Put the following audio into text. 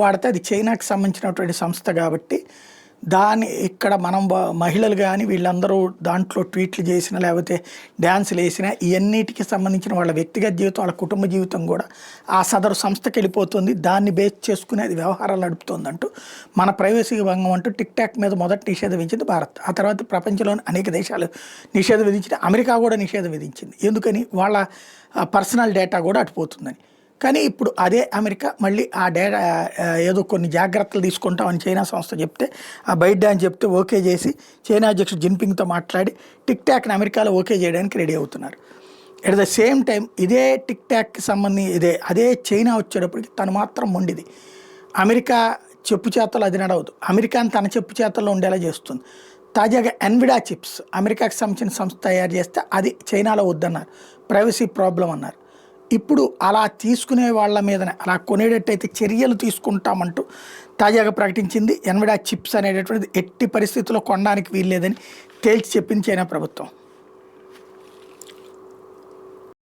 వాడితే అది చైనాకి సంబంధించినటువంటి సంస్థ కాబట్టి దాన్ని ఇక్కడ మనం మహిళలు కానీ వీళ్ళందరూ దాంట్లో ట్వీట్లు చేసిన లేకపోతే డ్యాన్సులు వేసినా ఇవన్నిటికి సంబంధించిన వాళ్ళ వ్యక్తిగత జీవితం వాళ్ళ కుటుంబ జీవితం కూడా ఆ సదరు సంస్థకి వెళ్ళిపోతుంది. దాన్ని బేస్ చేసుకుని అది వ్యవహారాలు నడుపుతుందంటూ మన ప్రైవసీ భంగం అంటూ టిక్ టాక్ మీద మొదటి నిషేధం విధించింది భారత్. ఆ తర్వాత ప్రపంచంలోని అనేక దేశాలు నిషేధం విధించిన, అమెరికా కూడా నిషేధం విధించింది. ఎందుకని? వాళ్ళ పర్సనల్ డేటా కూడా అటుపోతుందని. కానీ ఇప్పుడు అదే అమెరికా మళ్ళీ ఆ డేటా ఏదో కొన్ని జాగ్రత్తలు తీసుకుంటామని చైనా సంస్థ చెప్తే, ఆ బైట్ అని చెప్తే ఓకే చేసి చైనా అధ్యక్షుడు జిన్పింగ్తో మాట్లాడి టిక్ టాక్ని అమెరికాలో ఓకే చేయడానికి రెడీ అవుతున్నారు. ఎట్ ద సేమ్ టైం ఇదే టిక్ టాక్కి సంబంధించి అదే చైనా వచ్చేటప్పటికి తను మాత్రం మొండిది. అమెరికా చెప్పు చేతలు అది నడవదు. అమెరికాని తన చెప్పు చేతల్లో ఉండేలా చేస్తుంది. తాజాగా ఎన్విడా చిప్స్ అమెరికాకి సంబంధించిన సంస్థ తయారు చేస్తే అది చైనాలో వద్దన్నారు, ప్రైవసీ ప్రాబ్లం అన్నారు. ఇప్పుడు అలా తీసుకునే వాళ్ళ మీదనే అలా కొనేటట్టయితే చర్యలు తీసుకుంటామంటూ తాజాగా ప్రకటించింది. ఎన్విడా చిప్స్ అనేటటువంటిది ఎట్టి పరిస్థితుల్లో కొనడానికి వీల్లేదని తేల్చి చెప్పింది చైనా ప్రభుత్వం.